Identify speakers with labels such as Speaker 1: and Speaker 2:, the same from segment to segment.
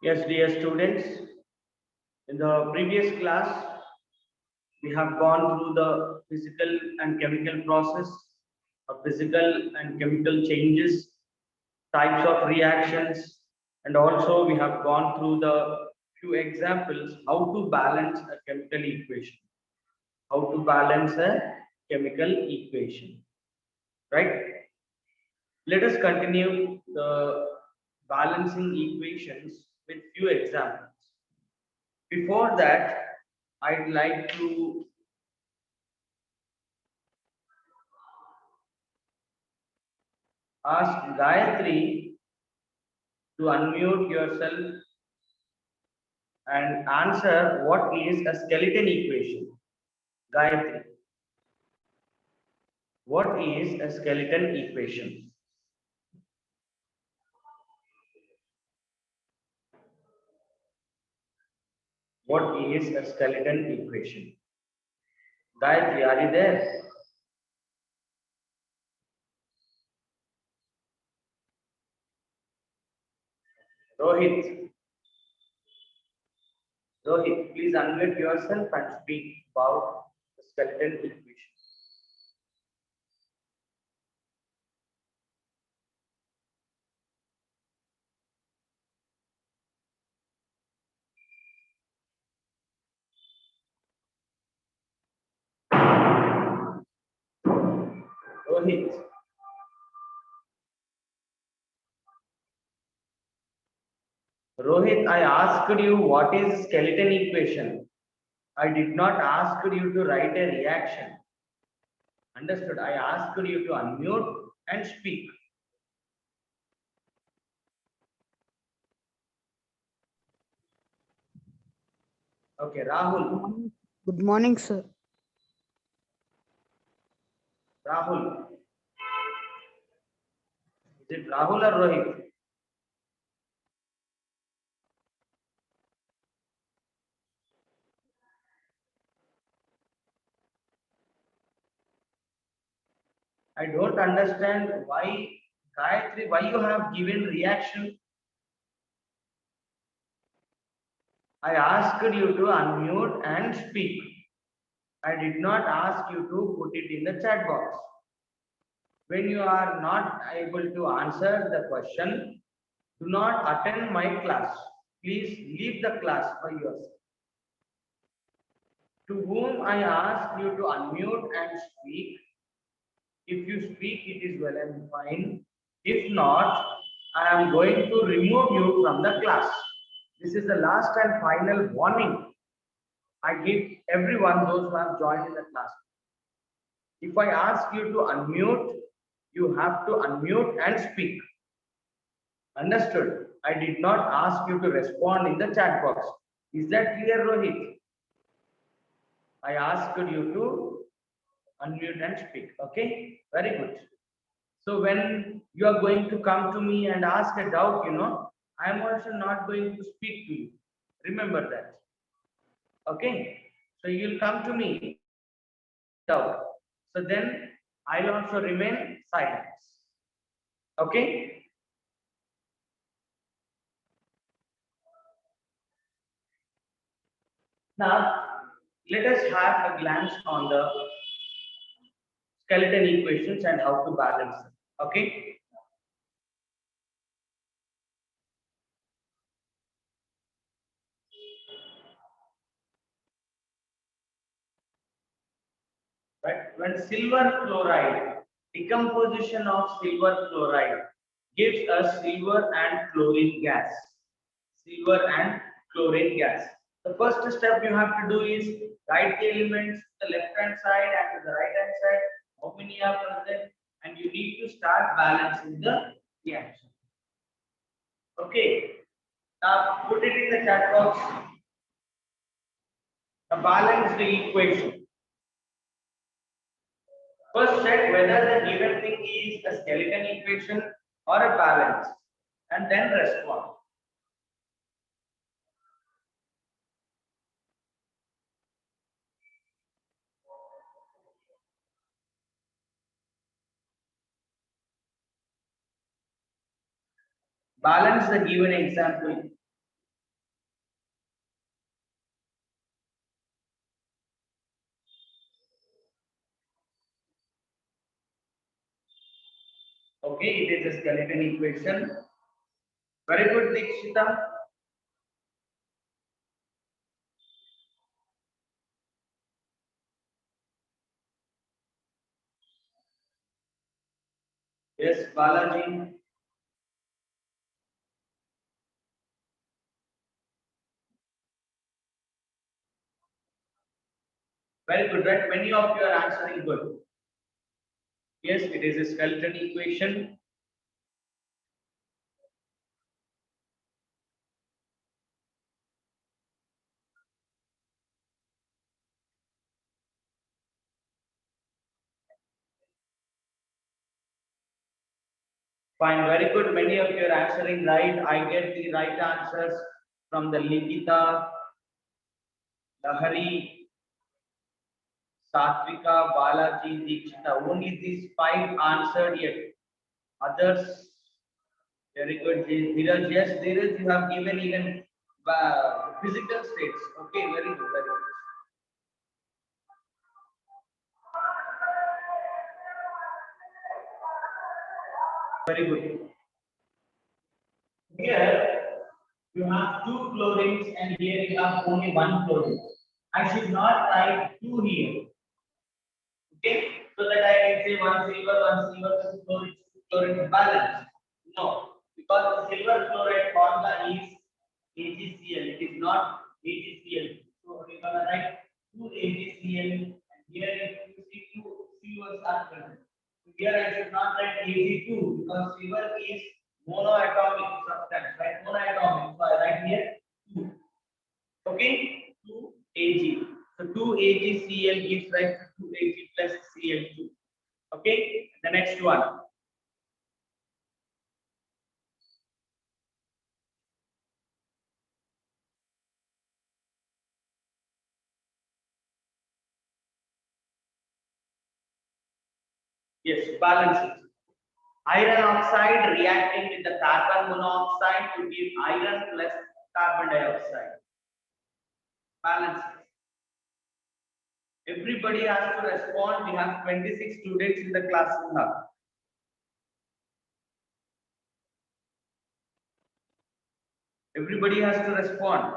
Speaker 1: Yes, dear students, in the previous class, we have gone through the physical and chemical process, physical and chemical changes, types of reactions, and also we have gone through the few examples how to balance a chemical equation. How to balance a chemical equation, right? Let us continue the balancing equations with few examples. Before that, I'd like to ask Gayatri to unmute yourself and answer what is a skeleton equation. Gayatri, what is a skeleton equation? What is a skeleton equation? Gayatri, are you there? Rohit, Rohit, please unmute yourself and speak about the skeleton equation. Rohit, Rohit, I asked you what is skeleton equation. I did not ask you to write a reaction. Understood? I asked you to unmute and speak. Okay, Rahul.
Speaker 2: Good morning, sir.
Speaker 1: Rahul. Is it Rahul or Rohit? I don't understand why, Gayatri, why you have given reaction. I asked you to unmute and speak. I did not ask you to put it in the chat box. When you are not able to answer the question, do not attend my class. Please leave the class for yourself. To whom I ask you to unmute and speak. If you speak, it is well and fine. If not, I am going to remove you from the class. This is the last and final warning I give everyone those who have joined in the class. If I ask you to unmute, you have to unmute and speak. Understood? I did not ask you to respond in the chat box. Is that clear, Rohit? I asked you to unmute and speak. Okay, very good. So when you are going to come to me and ask a doubt, I am also not going to speak to you. Remember that. Okay. So you'll come to me doubt. So then I'll also remain silent. Okay. Now let us have a glance on the skeleton equations and how to balance them. Okay. Right? When silver chloride, decomposition of silver chloride gives us silver and chlorine gas. Silver and chlorine gas. The first step you have to do is write the elements to the left hand side and to the right hand side. How many are present? And you need to start balancing the reaction. Okay. Now put it in the chat box. Now balance the equation. First check whether the given thing is a skeleton equation or a balance and then respond. Balance the given example. Okay, it is a skeleton equation. Very good, Dikshita. Yes, Balaji. Very good, right? Many of you are answering good. Yes, it is a skeleton equation. Fine, very good. Many of you are answering right. I get the right answers from the Likita, Lahari, Satvika, Balaji, Dikshita. Only these five answered yet. Others, very good. Dheeraj, yes, Dheeraj, you have given even physical states. Okay, very good, very good. Very good. Here you have two chlorines and here you have only one chlorine. I should not write two here. Okay, so that I can say one silver, two chlorine balance. No, because the silver chloride formula is AgCl. It is not AgCl. So we are gonna write two AgCl and here you see two silvers are present. So here I should not write Ag2 because silver is monoatomic substance, right? Monoatomic. So I write here two. Okay, 2 Ag. So 2 AgCl gives rise to 2 Ag plus Cl2. Okay, the next one. Yes, balance it. Iron oxide reacting with the carbon monoxide to give iron plus carbon dioxide. Balance it. Everybody has to respond. We have 26 students in the classroom now. Everybody has to respond.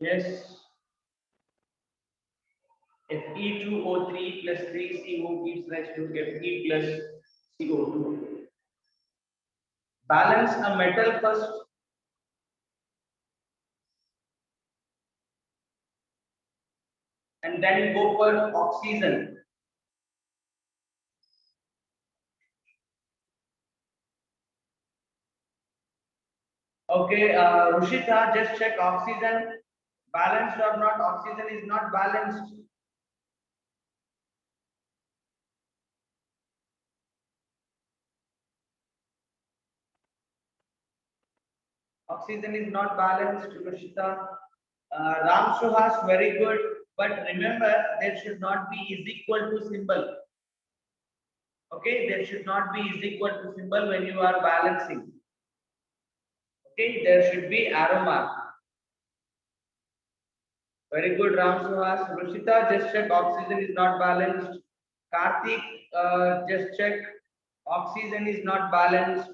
Speaker 1: Yes. Fe2O3 plus 3CO gives rise to Fe plus CO2. Balance a metal first and then go for oxygen. Okay, Rushita, just check oxygen balanced or not. Oxygen is not balanced. Oxygen is not balanced, Rushita. Ram Suhas, very good. But remember, there should not be is equal to symbol. Okay, there should not be is equal to symbol when you are balancing. Okay, there should be arrow mark. Very good, Ram Suhas. Rushita, just check oxygen is not balanced. Karthik, just check oxygen is not balanced.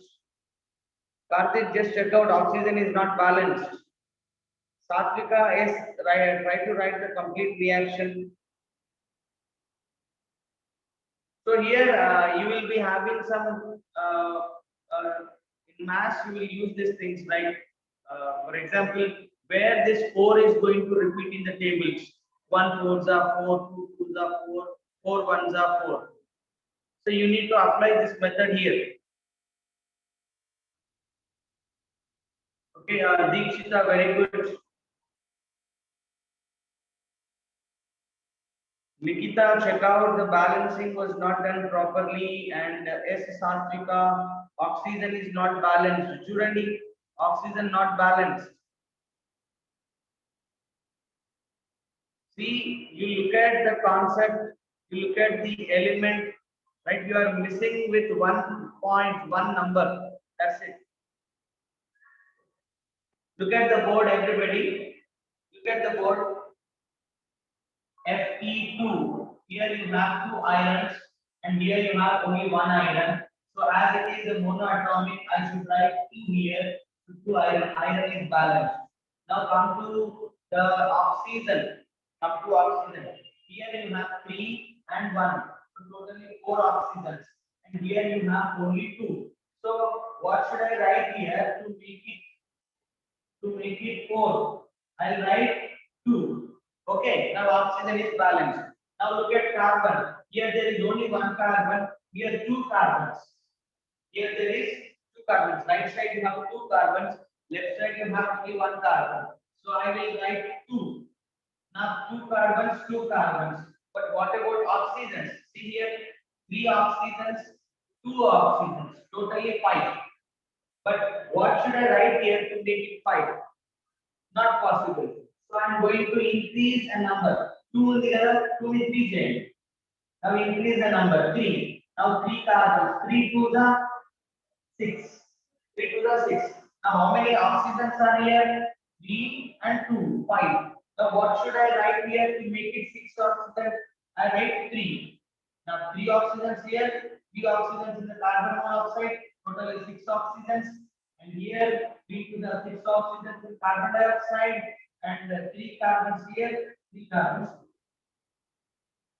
Speaker 1: Karthik, just check out oxygen is not balanced. Satvika, yes, try to write the complete reaction. So here you will be having some in mass you will use these things like for example where this 4 is going to repeat in the tables. 1 fours are 4, 2 twos are 4, 4 ones are 4. So you need to apply this method here. Okay, Deekshita, very good. Nikita, check out the balancing was not done properly, and S. Sastrika, oxygen is not balanced. Churandi, oxygen not balanced. See, you look at the concept, you look at the element, right? You are missing with 1.1 number. That's it. Look at the board, everybody. Look at the board. Fe2. Here you have two irons, and here you have only one iron. So as it is a monoatomic, I should write 2 here. So 2 iron. Iron is balanced. Now come to the oxygen. Come to oxygen. Here you have 3 and 1. So totally 4 oxygens. And here you have only 2. So what should I write here to make it 4? I'll write 2. Okay, now oxygen is balanced. Now look at carbon. Here there is only one carbon. Here two carbons. Here there is two carbons. Right side you have two carbons. Left side you have only one carbon. So I will write 2. Now two carbons, two carbons. But what about oxygens? See here, 3 oxygens, 2 oxygens. Totally 5. But what should I write here to make it 5? Not possible. So I am going to increase a number. 2 in the other, 2 in 3 chain. Now increase the number 3. Now 3 carbons. 3 to the 6. 3 to the 6. Now how many oxygens are here? 3 and 2, 5. Now what should I write here to make it 6 oxygens? I write 3. Now 3 oxygens here, 3 oxygens in the carbon monoxide, total is 6 oxygens. And here 3 to the 6 oxygens in carbon dioxide, and 3 carbons here, 3 carbons.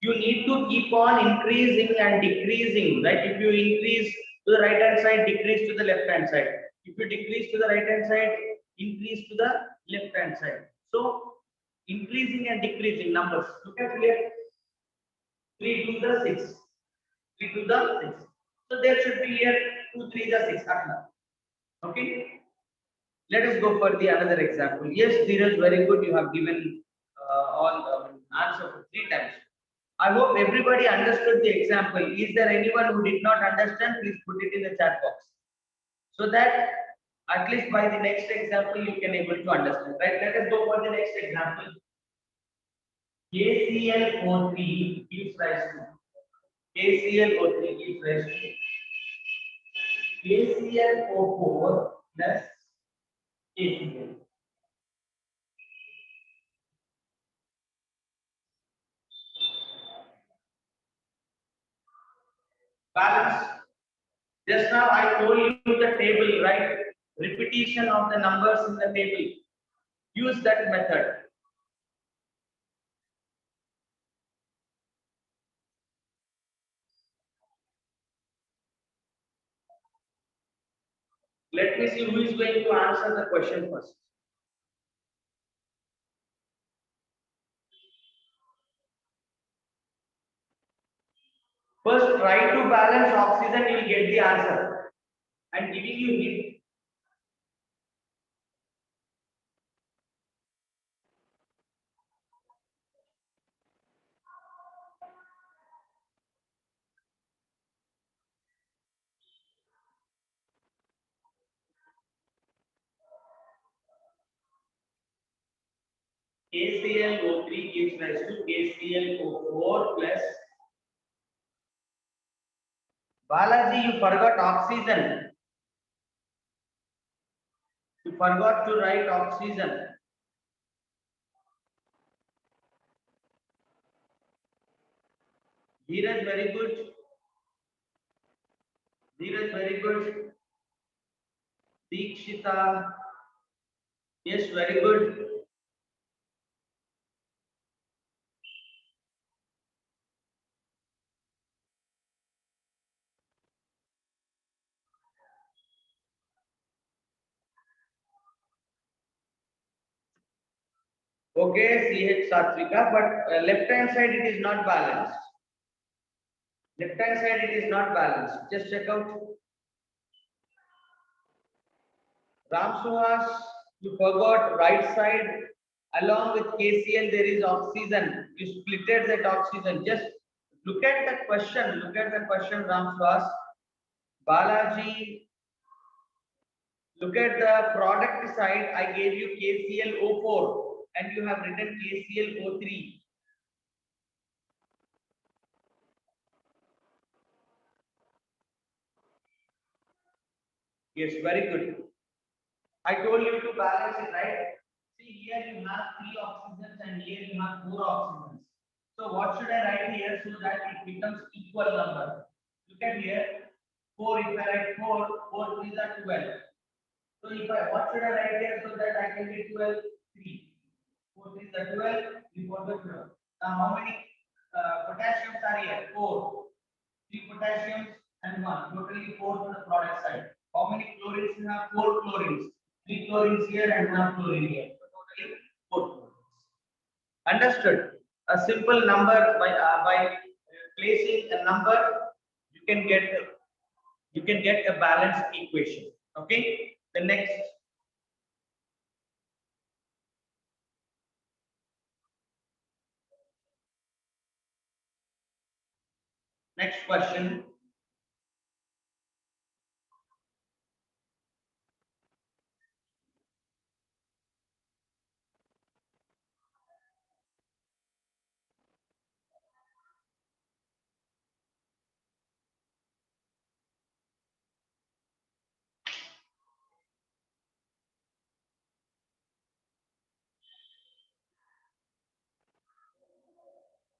Speaker 1: You need to keep on increasing and decreasing, right? If you increase to the right hand side, decrease to the left hand side. If you decrease to the right hand side, increase to the left hand side. So increasing and decreasing numbers. Look at here, 3 to the 6, 3 to the 6. So there should be here 2 3 the 6. Okay. Let us go for the another example. Yes, Dheeraj, very good. You have given all answer for 3 times. I hope everybody understood the example. Is there anyone who did not understand? Please put it in the chat box, so that at least by the next example you can able to understand. Right? Let us go for the next example. KClO3 gives rise to KClO3 gives rise to KClO4 plus KCl. Balance. Just now I told you the table, right? Repetition of the numbers in the table. Use that method. Let me see who is going to answer the question first. First, try to balance oxygen, you will get the answer. I'm giving you hint. KClO3 gives rise to KClO4 plus. Balaji, you forgot oxygen. You forgot to write oxygen. Dheeraj, very good. Dheeraj, very good. Deekshita, yes, very good. Okay, CH Satvika, but left hand side it is not balanced. Left hand side it is not balanced. Just check out. Ram Suhas, you forgot right side. Along with KCl, there is oxygen. You splitted that oxygen. Just look at the question. Look at the question, Ram Suhas. Balaji, look at the product side. I gave you KClO4 and you have written KClO3. Yes, very good. I told you to balance it, right? See, here you have 3 oxygens and here you have 4 oxygens. So what should I write here so that it becomes equal number? Look at here. 4, if I write 4, 4 3s are 12. So if I, what should I write here so that I can get 12? 3. 4 3s are 12, 3 4 are 12. Now how many potassiums are here? 4. 3 potassiums and 1. Totally 4 to the product side. How many chlorines you have? 4 chlorines. 3 chlorines here and 1 chlorine here. So totally 4 chlorines. Understood? A simple number by placing a number, you can get a balanced equation. Okay. The next question.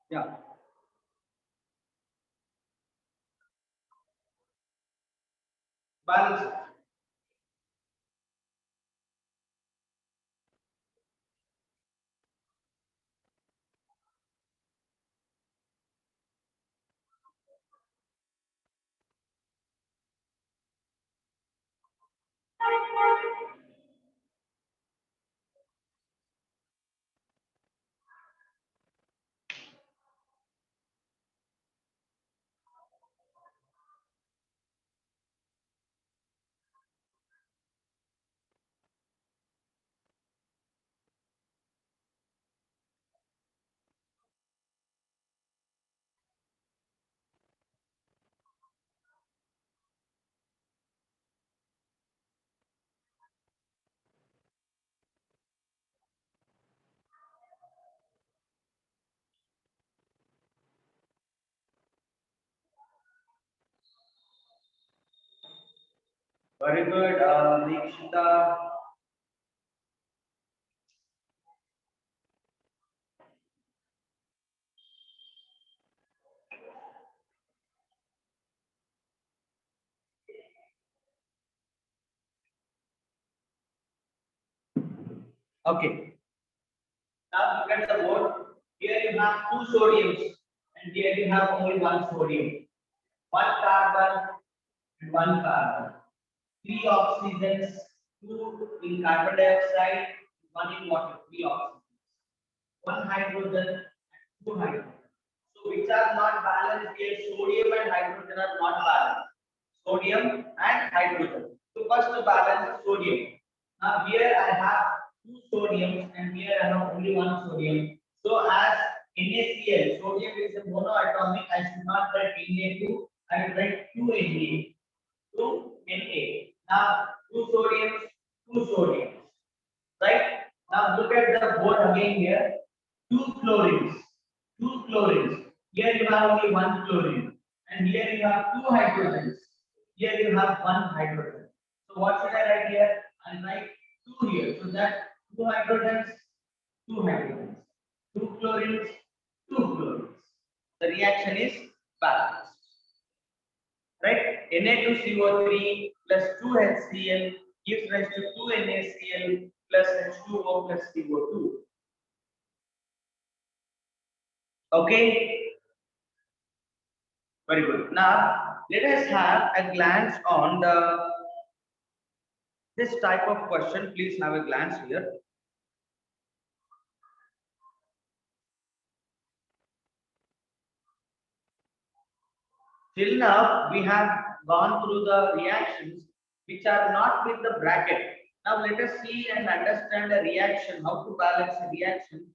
Speaker 1: Yeah. Balance. Very good, Nikshita. Okay. Now look at the board. Here you have 2 sodiums and here you have only 1 sodium. 1 carbon and 1 carbon. 3 oxygens, 2 in carbon dioxide, 1 in water, 3 oxygens. 1 hydrogen and 2 hydrogen. So which are not balanced here? Sodium and hydrogen are not balanced. Sodium and hydrogen. So first to balance sodium. Now here I have 2 sodiums and here I have only 1 sodium. So as NaCl, sodium is a monoatomic. I should not write Na2. I will write 2Na. 2Na. Now 2 sodiums, 2 sodiums. Right? Now look at the board again here. 2 chlorines. 2 chlorines. Here you have only 1 chlorine. And here you have 2 hydrogens. Here you have 1 hydrogen. So what should I write here? I'll write 2 here. So that 2 hydrogens, 2 hydrogens. 2 chlorines, 2 chlorines. The reaction is balanced. Right? Na2CO3 plus 2HCl gives rise to 2NaCl plus H2O plus CO2. Okay? Very good. Now, let us have a glance on this type of question. Please have a glance here. Till now, we have gone through the reactions which are not with the bracket. Now, let us see and understand a reaction, how to balance a reaction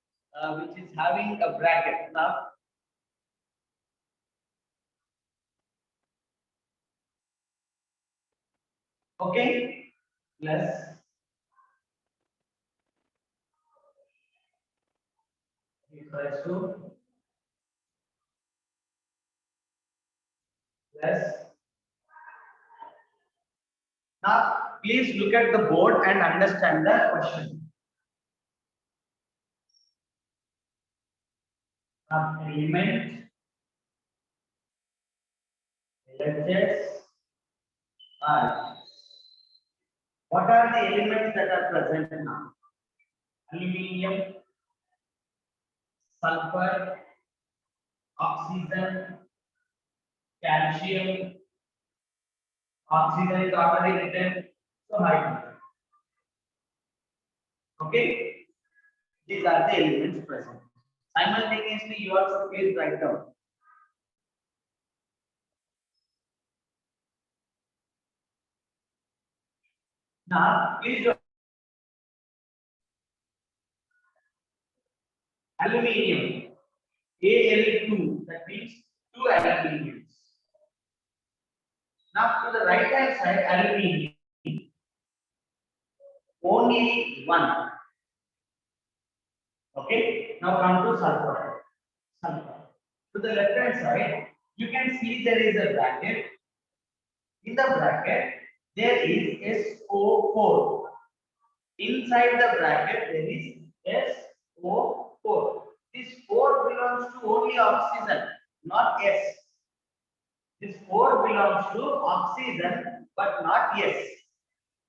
Speaker 1: which is having a bracket. Now, okay, plus equals to plus. Now, please look at the board and understand the question. Element, LHS, are. What are the elements that are present now? Aluminium, sulfur, oxygen, calcium, oxygen is already written, so hydrogen. Okay, these are the elements present. Simultaneously, you also please write down. Now, please do aluminium, Al2, that means two aluminiums. Now, to the right hand side, aluminium, only one. Okay, now come to sulfur. Sulfur. To the left hand side, you can see there is a bracket. In the bracket, there is SO4. Inside the bracket, there is SO4. This 4 belongs to only oxygen, not S. This 4 belongs to oxygen, but not S.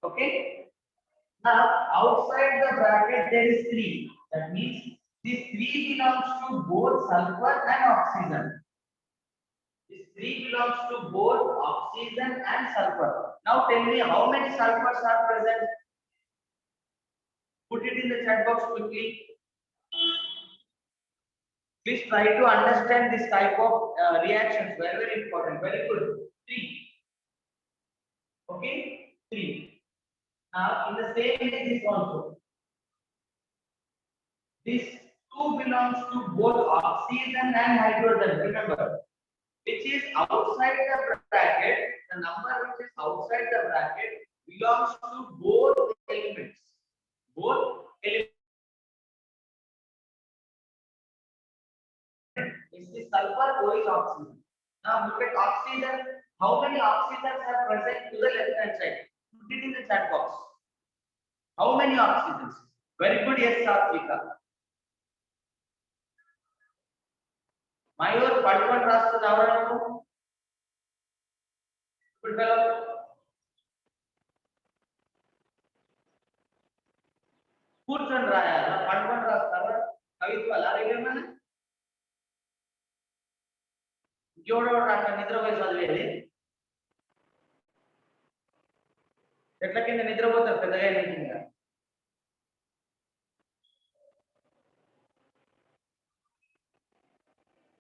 Speaker 1: Okay? Now, outside the bracket, there is 3. That means this 3 belongs to both sulfur and oxygen. This 3 belongs to both oxygen and sulfur. Now, tell me how many sulfurs are present? Put it in the chat box quickly. Please try to understand this type of reactions. Very, very important. Very good. 3. Okay? 3. Now, in the same way, this also. This 2 belongs to both oxygen and hydrogen. Remember, which is outside the bracket, the number which is outside the bracket belongs to both elements. Both elements. Is the sulfur or is oxygen? Now look at oxygen. How many oxygens are present to the left hand side? Put it in the chat box. How many oxygens? Very good, yes, Satvika. Mayur, Padman Rasta Navarano. Good fellow. Kurchan Raya, Padman Rasta, Kavitwa Larigam. Jodo Raka Nidra Vasalvedi. Like in the Nidra Vota, Pedagay.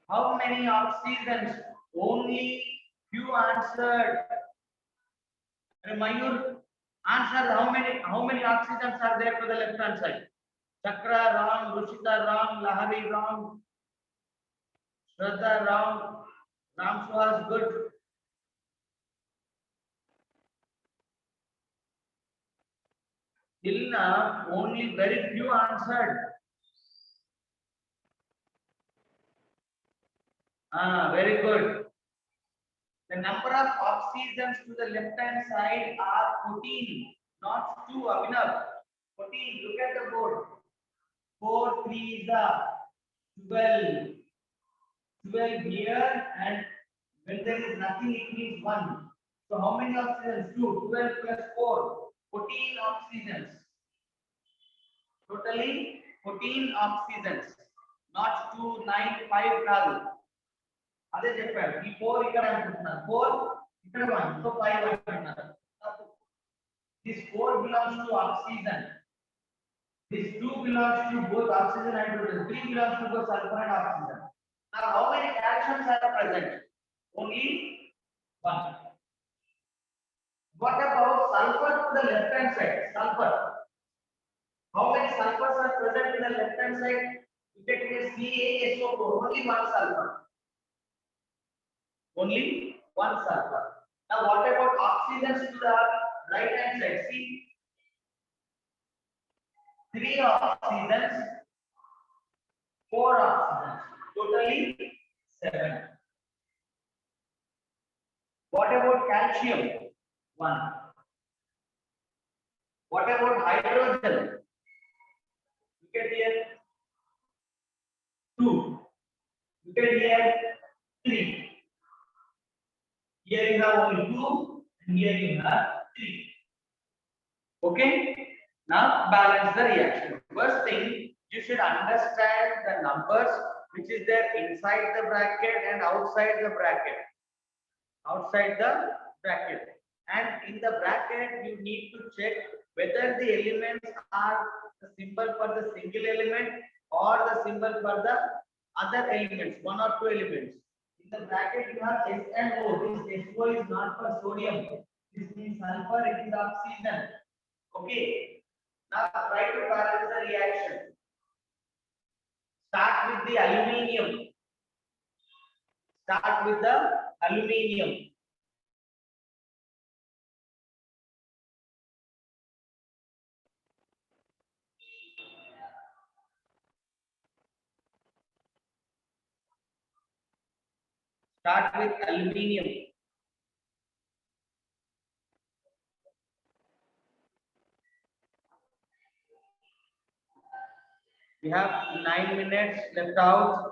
Speaker 1: How many oxygens? Only few answered. Mayur answer how many oxygens are there to the left hand side? Chakra wrong, Rushita wrong, Lahari wrong, Shraddha wrong, Ram Suhas good. Till now only very few answered. Very good. The number of oxygens to the left hand side are 14, not 2, Abhinav. 14, look at the board. 4 3s are 12. 12 here, and when there is nothing, it means 1. So how many oxygens? 2. 12 plus 4. 14 oxygens. Totally 14 oxygens. Not 2, 9, 5 కాదు. అదే చెప్పారు. ఈ 4 ఇక్కడ అనుకుంటున్నారు. 4 ఇక్కడ 1. So 5 అంటున్నారు. This 4 belongs to oxygen. This 2 belongs to both oxygen and hydrogen. 3 belongs to both sulfur and oxygen. Now, how many reactions are present? Only
Speaker 2: 1. What about sulfur to the left hand side? Sulfur. How many sulfurs are present in the left hand side? You get here CaSO4, only one sulfur. Only one sulfur. Now what about oxygens to the right hand side? See, 3 oxygens, 4 oxygens, totally 7. What about calcium? 1. What about hydrogen? Look at here, 2. Look at here, 3. Here you have only 2, and here you have 3. Okay? Now balance the reaction. First thing, you should understand the numbers which is there inside the bracket and outside the bracket. Outside the bracket. And in the bracket, you need to check whether the elements are the symbol for the single element or the symbol for the other elements, 1 or 2 elements. In the bracket, you have S and O. This SO is not for sodium. This means sulfur, it is oxygen. Okay. Now try to balance the reaction. Start with the aluminium. Start with the aluminium. Start with aluminium. We have 9 minutes left out.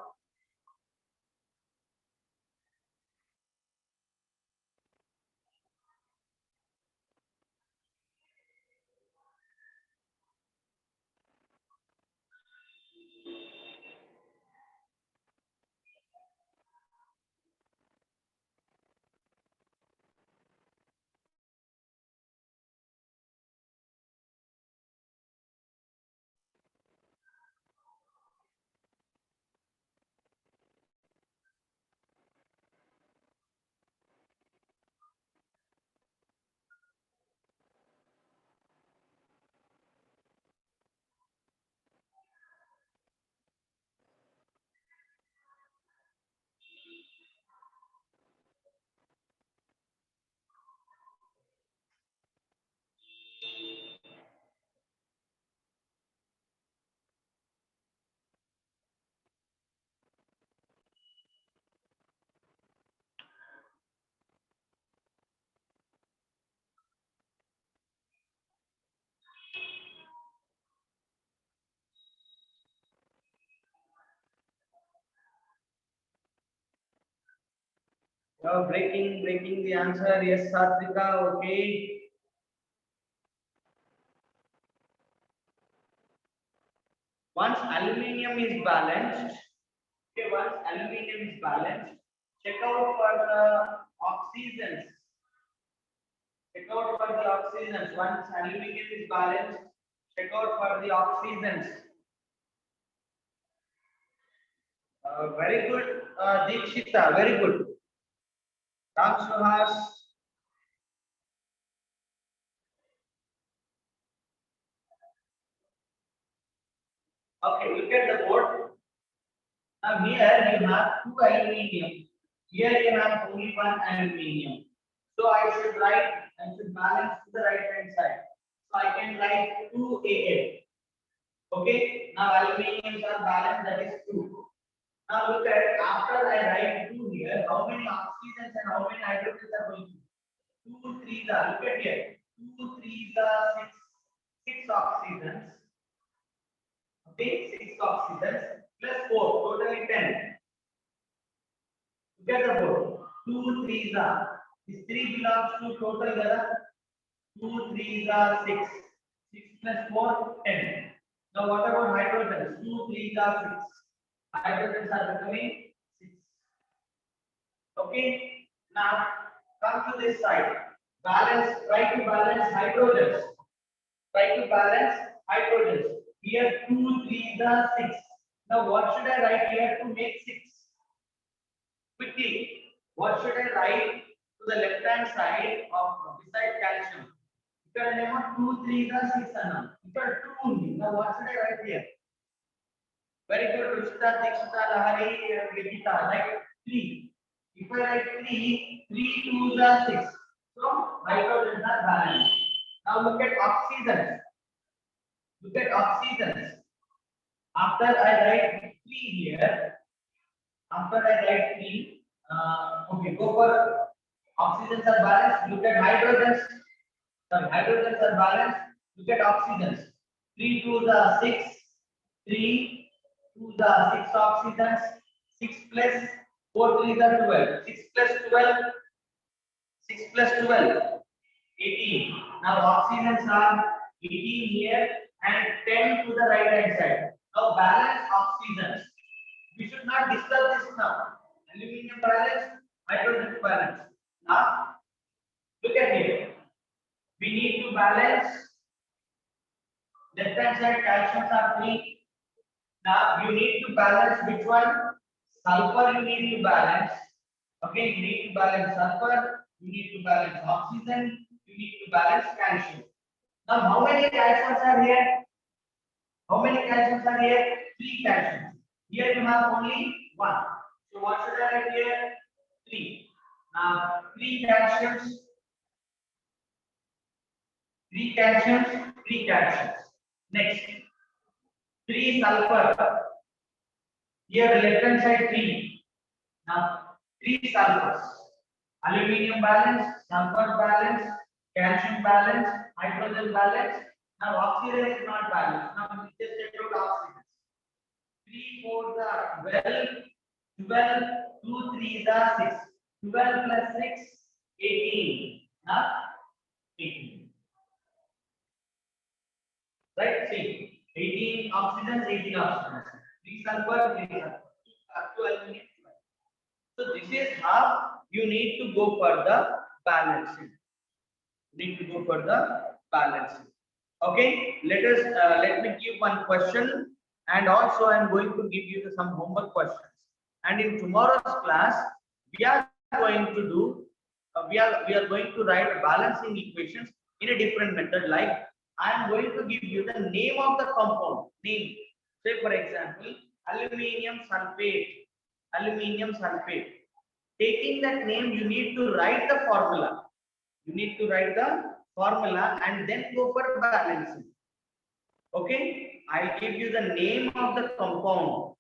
Speaker 2: Breaking the answer. Yes, Satvika. Okay. Once aluminium is balanced, check out for the oxygens. Once aluminium is balanced, check out for the oxygens. Very good, Deekshita. Very good. Ram Suhas. Okay, look at the board. Now here you have 2 aluminium. Here you have only 1 aluminium. So I should balance to the right hand side. So I can write 2 AL. Okay. Now aluminiums are balanced, that is 2. Now look at, after I write 2 here, how many oxygens and how many hydrogens are going to be? 2 3s are, look at here. 2 3s are 6 oxygens. Okay, 6 oxygens plus 4, totally 10. Look at the board. 2 3s are, this 3 belongs to total together. 2 3s are 6. 6 plus 4, 10. Now what about hydrogens? 2 3s are 6. Hydrogens are becoming 6. Okay. Now come to this side. Try to balance hydrogens. Here 2 3s are 6. Now what should I write here to make 6? Quickly. What should I write to the left hand side of beside calcium. ఇక్కడ ఏమో 2 3 గా 6 అన్నాం. ఇక్కడ 2 ఉంది. Now what should I write here? Very good, Ruchita, Dikshita, Lahari, Nikita. Write 3. If I write 3, 3 2s are 6. So hydrogens are balanced. Now look at oxygens. Look at oxygens. After I write 3 here, after I write 3, okay, go for oxygens are balanced. Look at hydrogens. Sorry, hydrogens are balanced. Look at oxygens. 3 2s are 6. 3 2s are 6 oxygens. 6 plus 4 3s are 12. 6 plus 12. 6 plus 12. 18. Now oxygens are 18 here and 10 to the right hand side. Now balance oxygens. We should not disturb this now. Aluminium balance, hydrogen balance. Now look at here. We need to balance left hand side calciums are 3. Now you need to balance which one? Sulfur you need to balance. Okay, you need to balance sulfur, you need to balance oxygen, you need to balance calcium. Now how many calciums are here? How many calciums are here? 3 calciums. Here you have only 1. So what should I write here? 3. Now 3 calciums. 3 calciums, 3 calciums. Next, 3 sulfur. Here left hand side 3. Now 3 sulfurs. Aluminium balance, sulfur balance, calcium balance, hydrogen balance. Now oxygen is not balanced. Now we just take out oxygen. 3 4s are 12, 12, 2 3s are 6. 12 plus 6, 18. Now 18. Right? See, 18 oxygens, 18 oxygens. 3 sulfur, 3 sulfur. 2 aluminum. So this is how you need to go for the balancing. Need to go for the balancing. Okay, let me give one question, and also I am going to give you some homework questions. And in tomorrow's class, we are going to do we are going to write balancing equations in a different method. Like I am going to give you the name of the compound. Name. Say for example, aluminium sulfate. Aluminium sulfate. Taking that name, you need to write the formula. You need to write the formula and then go for balancing. Okay, I'll give you the name of the compound.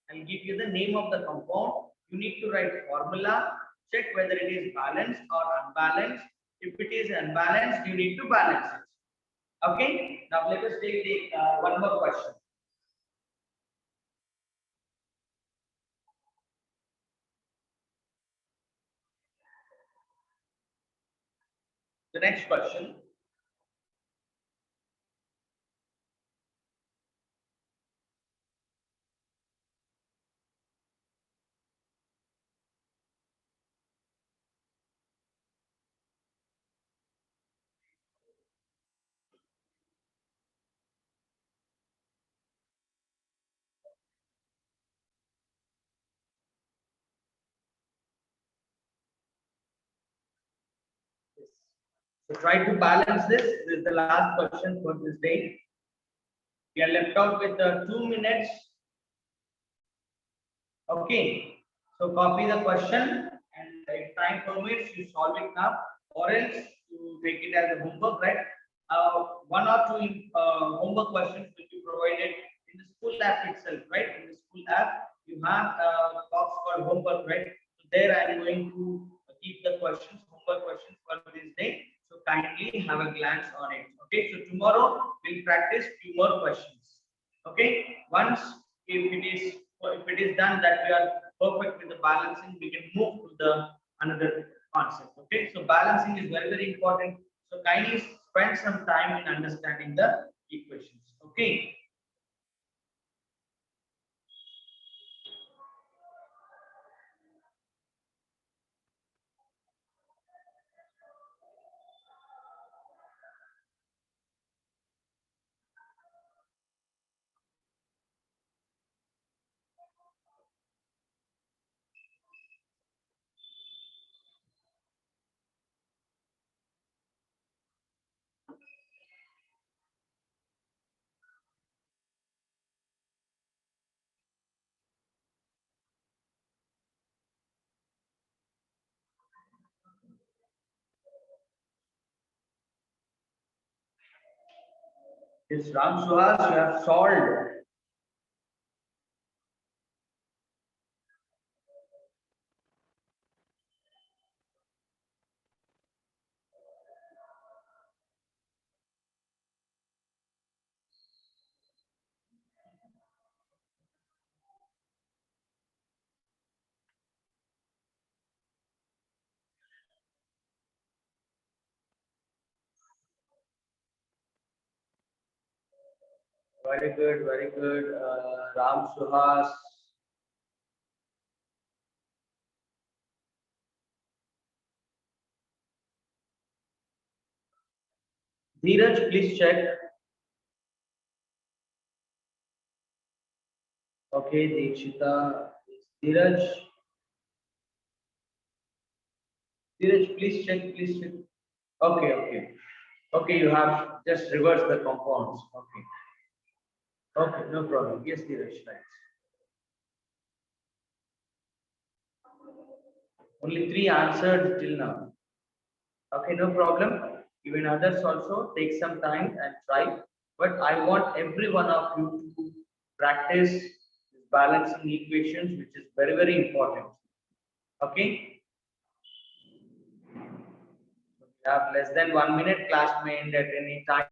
Speaker 2: I'll give you the name of the compound. You need to write formula, check whether it is balanced or unbalanced. If it is unbalanced, you need to balance it. Okay, now let us take one more question. The next question. So try to balance this. This is the last question for this day. We are left out with 2 minutes. Okay. So copy the question, and if time permits, you solve it now, or else you take it as a homework, right? One or two homework questions will be provided in the school app itself, right? In the school app, you have a box called homework, right? So there I am going to keep the questions, homework questions for this day. So kindly have a glance on it. Okay. So tomorrow we'll practice few more questions. Okay. Once if it is done that we are perfect with the balancing, we can move to the another concept. Okay. So balancing is very, very important. So kindly spend some time in understanding the equations. Okay.
Speaker 1: Yes, Ram Suhas, you have solved. Very good, very good. Ram Suhas. Dheeraj, please check. Okay, Deekshita. Dheeraj. Dheeraj, please check, please check. Okay, okay. Okay, you have just reversed the compounds. Okay. Okay, no problem. Yes, Dheeraj, right. Only three answered till now. Okay, no problem. Even others also take some time and try. But I want every one of you to practice balancing equations, which is very, very important. Okay? We have less than 1 minute. Class may end at any time.